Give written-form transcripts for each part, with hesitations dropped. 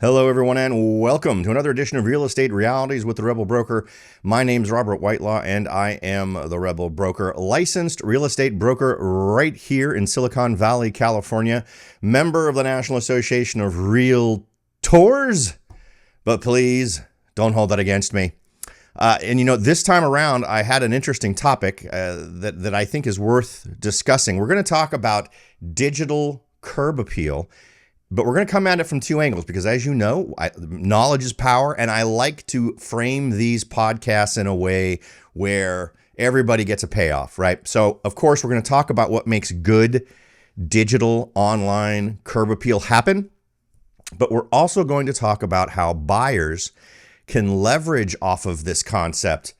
Hello, everyone, and welcome to another edition of Real Estate Realities with the Rebel Broker. My name's Robert Whitelaw, and I am the Rebel Broker, licensed real estate broker right here in Silicon Valley, California, member of the National Association of Realtors. But please don't hold that against me. This time around, I had an interesting topic that I think is worth discussing. We're going to talk about digital curb appeal. But we're going to come at it from two angles because, as you know, knowledge is power, and I like to frame these podcasts in a way where everybody gets a payoff, right? So, of course, we're going to talk about what makes good digital online curb appeal happen, but we're also going to talk about how buyers can leverage off of this concept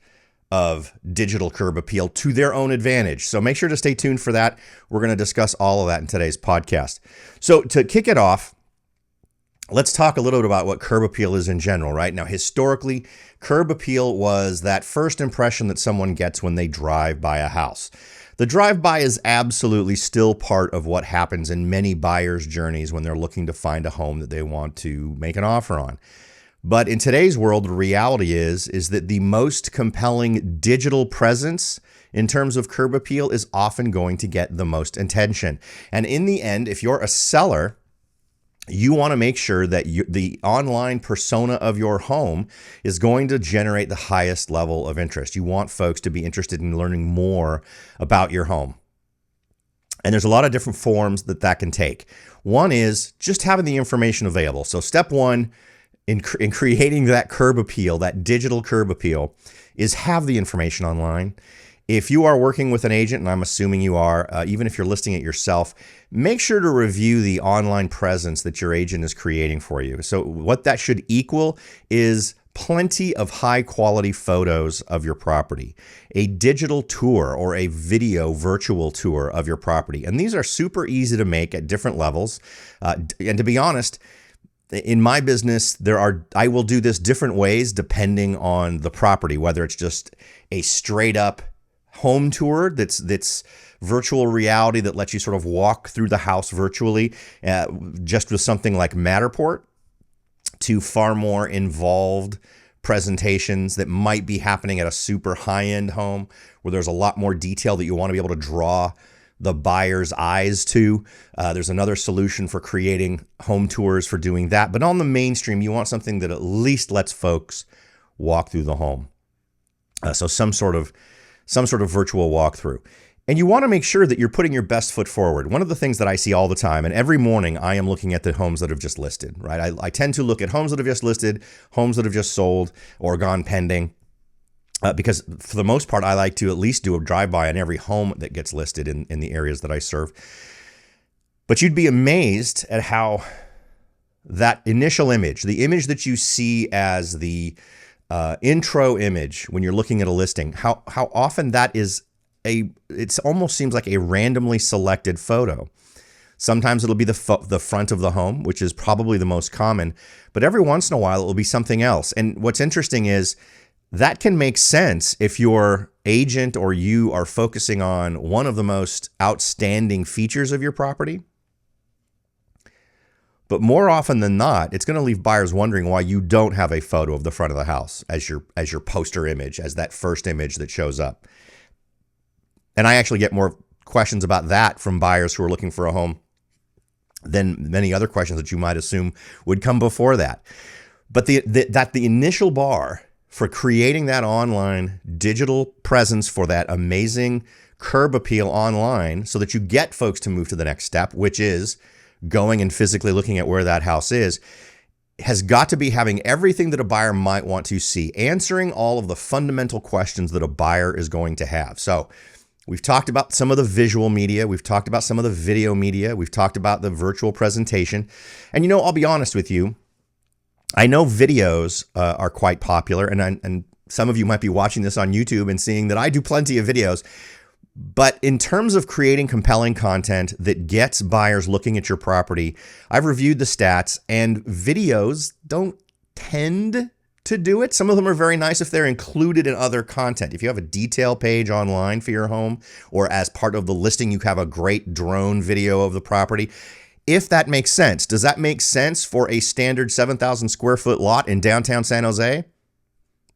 of digital curb appeal to their own advantage. So make sure to stay tuned for that. We're going to discuss all of that in today's podcast. So to kick it off, let's talk a little bit about what curb appeal is in general, right? Now, historically, curb appeal was that first impression that someone gets when they drive by a house. The drive-by is absolutely still part of what happens in many buyers' journeys when they're looking to find a home that they want to make an offer on. But in today's world, the reality is that the most compelling digital presence in terms of curb appeal is often going to get the most attention. And in the end, if you're a seller, you want to make sure that the online persona of your home is going to generate the highest level of interest. You want folks to be interested in learning more about your home. And there's a lot of different forms that can take. One is just having the information available. So step one, in creating that curb appeal, that digital curb appeal, is have the information online. If you are working with an agent, and I'm assuming you are, even if you're listing it yourself, make sure to review the online presence that your agent is creating for you. So what that should equal is plenty of high quality photos of your property, a digital tour or a video virtual tour of your property. And these are super easy to make at different levels. And to be honest, in my business, I will do this different ways depending on the property, whether it's just a straight up home tour that's virtual reality that lets you sort of walk through the house virtually, just with something like Matterport, to far more involved presentations that might be happening at a super high-end home where there's a lot more detail that you want to be able to draw the buyer's eyes to. There's another solution for creating home tours for doing that. But on the mainstream, you want something that at least lets folks walk through the home. So some sort of virtual walkthrough. And you want to make sure that you're putting your best foot forward. One of the things that I see all the time, and every morning I am looking at the homes that have just listed, right? I tend to look at homes that have just listed, homes that have just sold or gone pending. Because for the most part, I like to at least do a drive-by on every home that gets listed in the areas that I serve. But you'd be amazed at how that initial image, the image that you see as the intro image when you're looking at a listing, how often that is it almost seems like a randomly selected photo. Sometimes it'll be the front of the home, which is probably the most common, but every once in a while it will be something else. And what's interesting is that can make sense if your agent or you are focusing on one of the most outstanding features of your property. But more often than not, it's going to leave buyers wondering why you don't have a photo of the front of the house as your poster image, as that first image that shows up. And I actually get more questions about that from buyers who are looking for a home than many other questions that you might assume would come before that. But the initial bar for creating that online digital presence for that amazing curb appeal online so that you get folks to move to the next step, which is going and physically looking at where that house is, has got to be having everything that a buyer might want to see, answering all of the fundamental questions that a buyer is going to have. So we've talked about some of the visual media. We've talked about some of the video media. We've talked about the virtual presentation. And, I'll be honest with you, I know videos are quite popular, and some of you might be watching this on YouTube and seeing that I do plenty of videos. But in terms of creating compelling content that gets buyers looking at your property, I've reviewed the stats, and videos don't tend to do it. Some of them are very nice if they're included in other content. If you have a detail page online for your home, or as part of the listing, you have a great drone video of the property. if that makes sense. Does that make sense for a standard 7,000 square foot lot in downtown San Jose?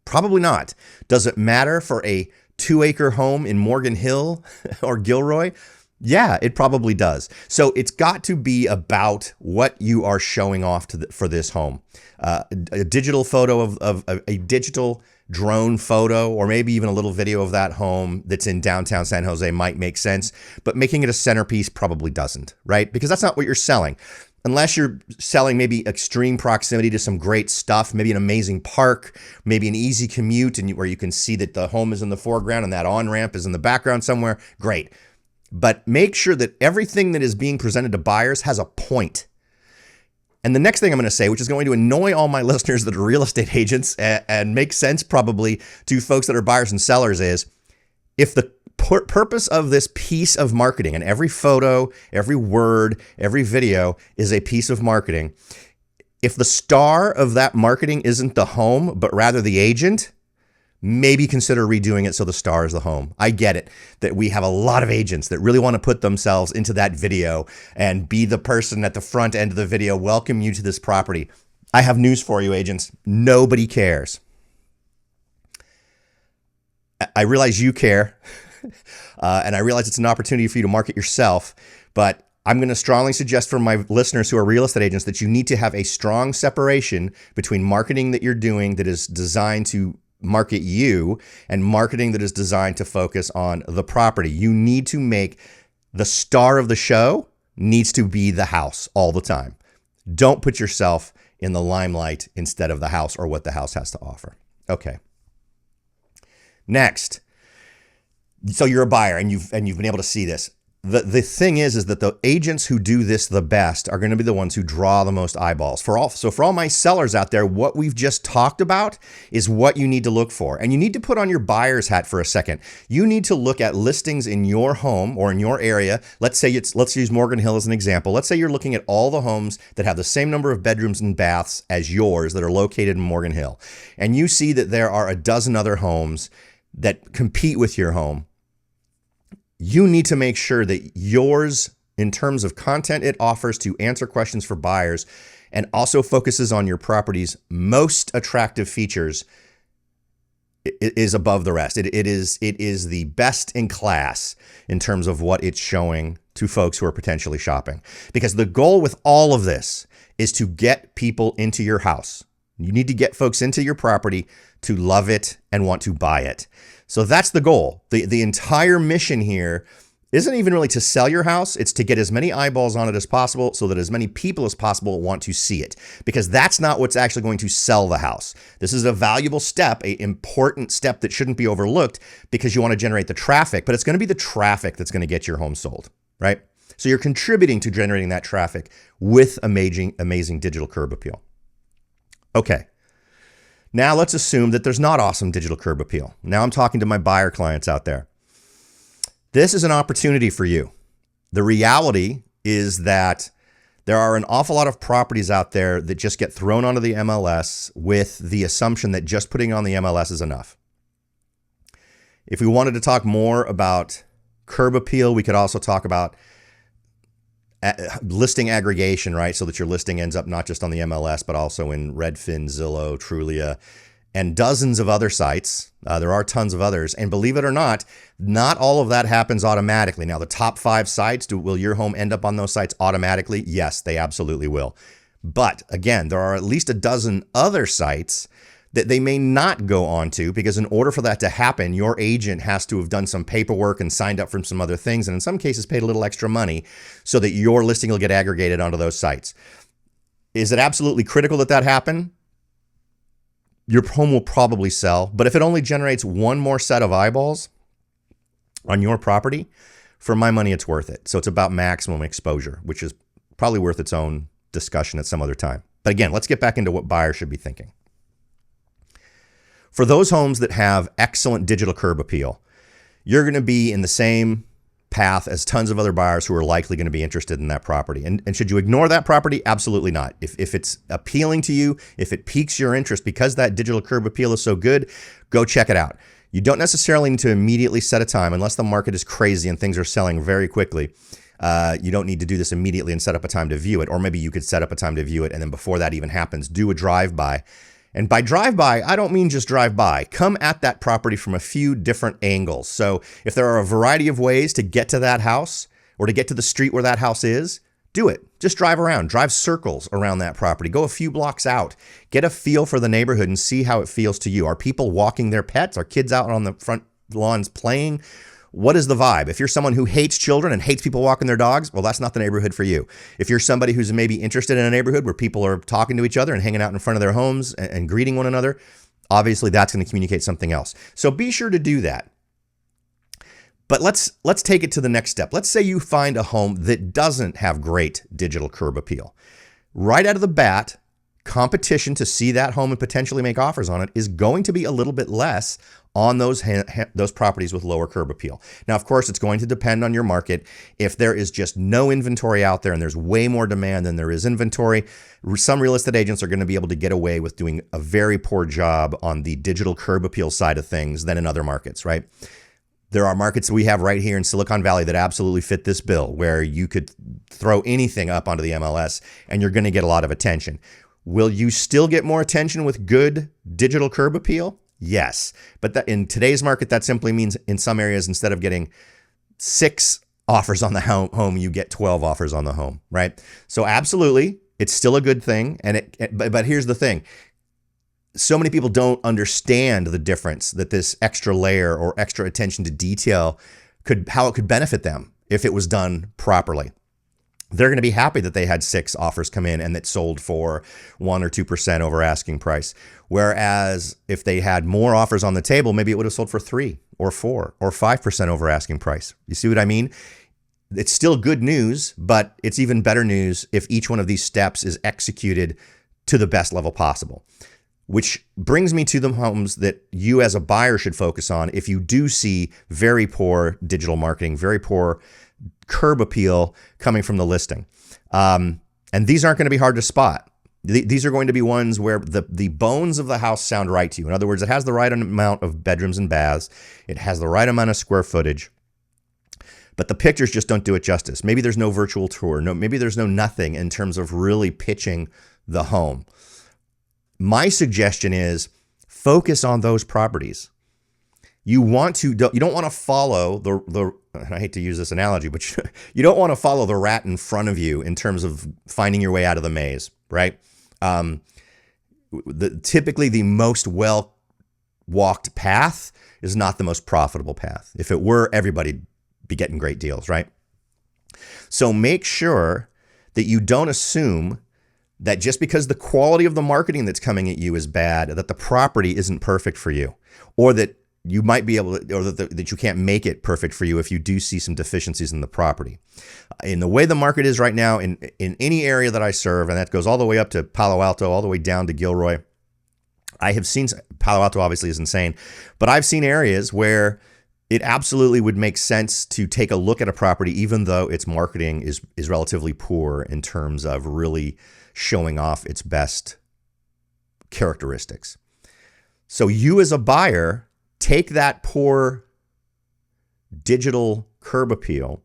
Probably not. Does it matter for a 2-acre home in Morgan Hill or Gilroy? Yeah, it probably does. So it's got to be about what you are showing off for this home. A digital photo of a digital drone photo, or maybe even a little video of that home that's in downtown San Jose might make sense, but making it a centerpiece probably doesn't, right? Because that's not what you're selling. Unless you're selling maybe extreme proximity to some great stuff, maybe an amazing park, maybe an easy commute, and where you can see that the home is in the foreground and that on-ramp is in the background somewhere, great. But make sure that everything that is being presented to buyers has a point. And the next thing I'm going to say, which is going to annoy all my listeners that are real estate agents and make sense probably to folks that are buyers and sellers, is if the purpose of this piece of marketing, and every photo, every word, every video is a piece of marketing, if the star of that marketing isn't the home, but rather the agent, maybe consider redoing it so the star is the home. I get it that we have a lot of agents that really want to put themselves into that video and be the person at the front end of the video, welcome you to this property. I have news for you, agents. Nobody cares. I realize you care, and I realize it's an opportunity for you to market yourself, but I'm going to strongly suggest for my listeners who are real estate agents that you need to have a strong separation between marketing that you're doing that is designed to market you and marketing that is designed to focus on the property. You need to make the star of the show needs to be the house all the time. Don't put yourself in the limelight instead of the house or what the house has to offer. Okay. Next. So you're a buyer and you've been able to see this. The thing is that the agents who do this the best are going to be the ones who draw the most eyeballs. For all my sellers out there, what we've just talked about is what you need to look for. And you need to put on your buyer's hat for a second. You need to look at listings in your home or in your area. Let's use Morgan Hill as an example. Let's say you're looking at all the homes that have the same number of bedrooms and baths as yours that are located in Morgan Hill. And you see that there are a dozen other homes that compete with your home. You need to make sure that yours, in terms of content it offers to answer questions for buyers, and also focuses on your property's most attractive features, is above the rest. It is the best in class in terms of what it's showing to folks who are potentially shopping. Because the goal with all of this is to get people into your house. You need to get folks into your property to love it and want to buy it. So that's the goal. The entire mission here isn't even really to sell your house. It's to get as many eyeballs on it as possible so that as many people as possible want to see it, because that's not what's actually going to sell the house. This is a valuable step, an important step that shouldn't be overlooked because you want to generate the traffic, but it's going to be the traffic that's going to get your home sold, right? So you're contributing to generating that traffic with amazing digital curb appeal. Okay. Now let's assume that there's not awesome digital curb appeal. Now I'm talking to my buyer clients out there. This is an opportunity for you. The reality is that there are an awful lot of properties out there that just get thrown onto the MLS with the assumption that just putting on the MLS is enough. If we wanted to talk more about curb appeal, we could also talk about listing aggregation, right? So that your listing ends up not just on the MLS, but also in Redfin, Zillow, Trulia, and dozens of other sites. There are tons of others. And believe it or not all of that happens automatically. Now, the top 5 sites, will your home end up on those sites automatically? Yes, they absolutely will. But again, there are at least a dozen other sites that they may not go onto, because in order for that to happen, your agent has to have done some paperwork and signed up for some other things, and in some cases paid a little extra money so that your listing will get aggregated onto those sites. Is it absolutely critical that happen? Your home will probably sell, but if it only generates one more set of eyeballs on your property, for my money, it's worth it. So it's about maximum exposure, which is probably worth its own discussion at some other time. But again, let's get back into what buyers should be thinking. For those homes that have excellent digital curb appeal, you're going to be in the same path as tons of other buyers who are likely going to be interested in that property. And should you ignore that property? Absolutely not. If it's appealing to you, if it piques your interest because that digital curb appeal is so good, go check it out. You don't necessarily need to immediately set a time unless the market is crazy and things are selling very quickly. You don't need to do this immediately and set up a time to view it. Or maybe you could set up a time to view it, and then before that even happens, do a drive-by. And by drive-by, I don't mean just drive-by. Come at that property from a few different angles. So if there are a variety of ways to get to that house or to get to the street where that house is, do it. Just drive around. Drive circles around that property. Go a few blocks out. Get a feel for the neighborhood and see how it feels to you. Are people walking their pets? Are kids out on the front lawns playing? What is the vibe? If you're someone who hates children and hates people walking their dogs, well, that's not the neighborhood for you. If you're somebody who's maybe interested in a neighborhood where people are talking to each other and hanging out in front of their homes and greeting one another, obviously that's going to communicate something else. So be sure to do that. But let's take it to the next step. Let's say you find a home that doesn't have great digital curb appeal. Right out of the bat, competition to see that home and potentially make offers on it is going to be a little bit less on those properties with lower curb appeal. Now, of course, it's going to depend on your market. If there is just no inventory out there and there's way more demand than there is inventory, some real estate agents are going to be able to get away with doing a very poor job on the digital curb appeal side of things than in other markets, right? There are markets that we have right here in Silicon Valley that absolutely fit this bill, where you could throw anything up onto the MLS and you're going to get a lot of attention. Will you still get more attention with good digital curb appeal? Yes. But that, in today's market, that simply means in some areas, instead of getting 6 offers on the home, you get 12 offers on the home, right? So absolutely, it's still a good thing. But here's the thing. So many people don't understand the difference that this extra layer or extra attention to detail how it could benefit them if it was done properly. They're going to be happy that they had 6 offers come in and that sold for 1 or 2% over asking price. Whereas if they had more offers on the table, maybe it would have sold for 3 or 4 or 5% over asking price. You see what I mean? It's still good news, but it's even better news if each one of these steps is executed to the best level possible. Which brings me to the homes that you as a buyer should focus on if you do see very poor digital marketing, very poor curb appeal coming from the listing. And these aren't going to be hard to spot. These are going to be ones where the bones of the house sound right to you. In other words, it has the right amount of bedrooms and baths. It has the right amount of square footage. But the pictures just don't do it justice. Maybe there's no virtual tour. Maybe there's no nothing in terms of really pitching the home. My suggestion is focus on those properties. You don't want to follow the I hate to use this analogy, but you don't want to follow the rat in front of you in terms of finding your way out of the maze, right? Typically the most well-walked path is not the most profitable path. If it were, everybody'd be getting great deals, right? So make sure that you don't assume that just because the quality of the marketing that's coming at you is bad, that the property isn't perfect for you, or that you might be able to, or that you can't make it perfect for you if you do see some deficiencies in the property. In the way the market is right now, in any area that I serve, and that goes all the way up to Palo Alto, all the way down to Gilroy, I have seen, Palo Alto obviously is insane, but I've seen areas where it absolutely would make sense to take a look at a property, even though its marketing is relatively poor in terms of really showing off its best characteristics. So you as a buyer, take that poor digital curb appeal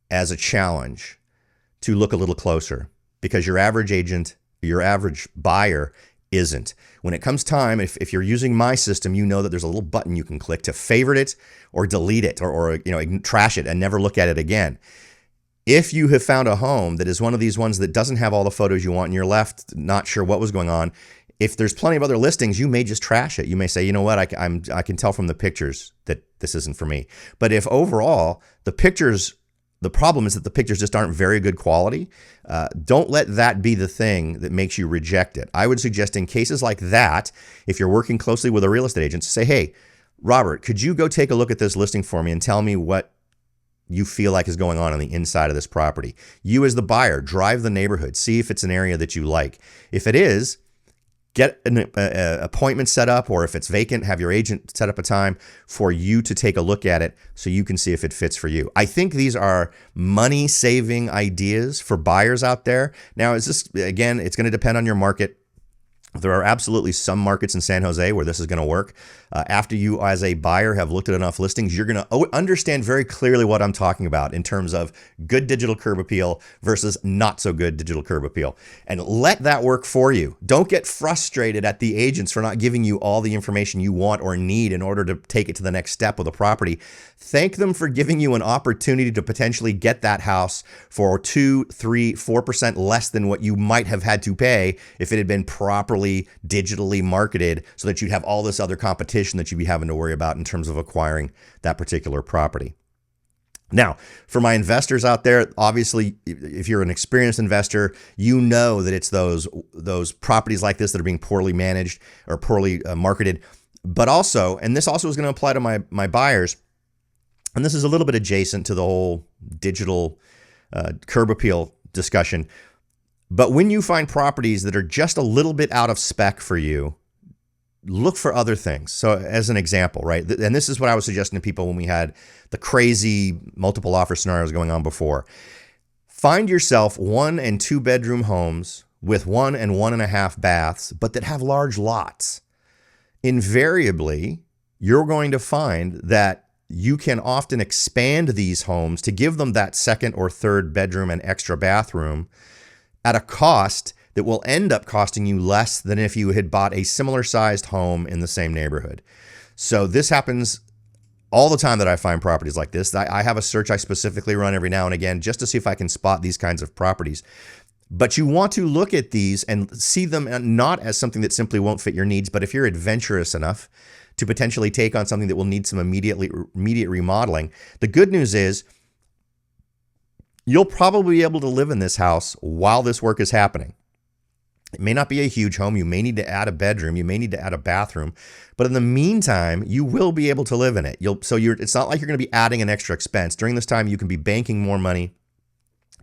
as a challenge to look a little closer, because your average agent, your average buyer isn't. When it comes time, if you're using my system, you know that there's a little button you can click to favorite it or delete it or trash it and never look at it again. If you have found a home that is one of these ones that doesn't have all the photos you want and you're left not sure what was going on, if there's plenty of other listings, you may just trash it. You may say, you know what, I can tell from the pictures that this isn't for me. But if overall the problem is that the pictures just aren't very good quality, don't let that be the thing that makes you reject it. I would suggest in cases like that, if you're working closely with a real estate agent, say, hey, Robert, could you go take a look at this listing for me and tell me what you feel like is going on the inside of this property? You as the buyer, drive the neighborhood, see if it's an area that you like. If it is, get an appointment set up, or if it's vacant, have your agent set up a time for you to take a look at it so you can see if it fits for you. I think these are money-saving ideas for buyers out there. Now, again, it's going to depend on your market. There are absolutely some markets in San Jose where this is going to work. After you, as a buyer, have looked at enough listings, you're going to understand very clearly what I'm talking about in terms of good digital curb appeal versus not so good digital curb appeal. And let that work for you. Don't get frustrated at the agents for not giving you all the information you want or need in order to take it to the next step with a property. Thank them for giving you an opportunity to potentially get that house for 2, 3, 4% less than what you might have had to pay if it had been properly digitally marketed, so that you'd have all this other competition that you'd be having to worry about in terms of acquiring that particular property. Now, for my investors out there, obviously, if you're an experienced investor, you know that it's those properties like this that are being poorly managed or poorly marketed. But also, and this also is going to apply to my buyers, and this is a little bit adjacent to the whole digital curb appeal discussion. But when you find properties that are just a little bit out of spec for you, look for other things. So as an example, right? And this is what I was suggesting to people when we had the crazy multiple offer scenarios going on before. Find yourself 1 and 2 bedroom homes with 1 and 1.5 baths, but that have large lots. Invariably, you're going to find that you can often expand these homes to give them that second or third bedroom and extra bathroom at a cost that will end up costing you less than if you had bought a similar sized home in the same neighborhood. So this happens all the time that I find properties like this. I have a search I specifically run every now and again just to see if I can spot these kinds of properties. But you want to look at these and see them not as something that simply won't fit your needs, but if you're adventurous enough to potentially take on something that will need some immediate remodeling. The good news is, you'll probably be able to live in this house while this work is happening. It may not be a huge home. You may need to add a bedroom. You may need to add a bathroom. But in the meantime, you will be able to live in it. It's not like you're going to be adding an extra expense. During this time, you can be banking more money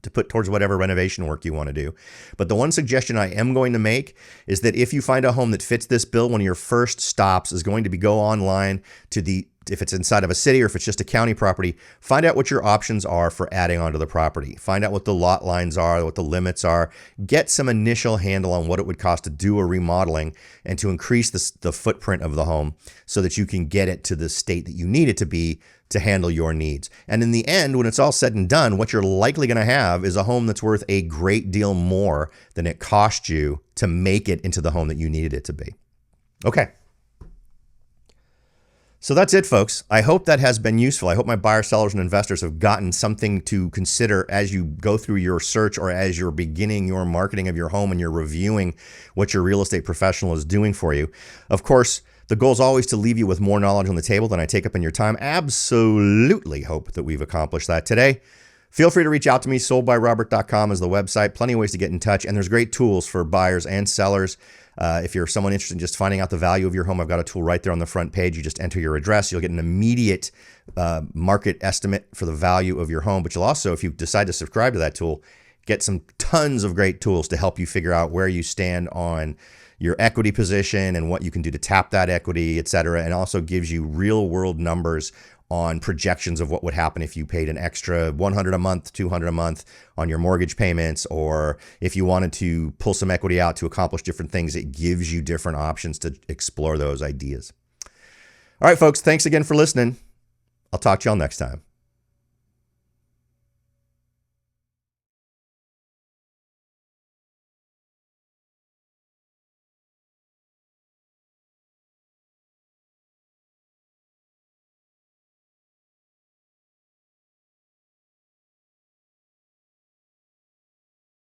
to put towards whatever renovation work you want to do. But the one suggestion I am going to make is that if you find a home that fits this bill, one of your first stops is going to be go online to if it's inside of a city or if it's just a county property, find out what your options are for adding onto the property. Find out what the lot lines are, what the limits are. Get some initial handle on what it would cost to do a remodeling and to increase the footprint of the home so that you can get it to the state that you need it to be to handle your needs. And in the end, when it's all said and done, what you're likely going to have is a home that's worth a great deal more than it cost you to make it into the home that you needed it to be. Okay. So that's it, folks. I hope that has been useful. I hope my buyers, sellers, and investors have gotten something to consider as you go through your search or as you're beginning your marketing of your home and you're reviewing what your real estate professional is doing for you. Of course, the goal is always to leave you with more knowledge on the table than I take up in your time. Absolutely hope that we've accomplished that today. Feel free to reach out to me. soldbyrobert.com is the website. Plenty of ways to get in touch. And there's great tools for buyers and sellers. If you're someone interested in just finding out the value of your home, I've got a tool right there on the front page. You just enter your address. You'll get an immediate market estimate for the value of your home. But you'll also, if you decide to subscribe to that tool, get some tons of great tools to help you figure out where you stand on your equity position and what you can do to tap that equity, et cetera. And also gives you real world numbers on projections of what would happen if you paid an extra $100 a month, $200 a month on your mortgage payments, or if you wanted to pull some equity out to accomplish different things. It gives you different options to explore those ideas. All right, folks, thanks again for listening. I'll talk to y'all next time.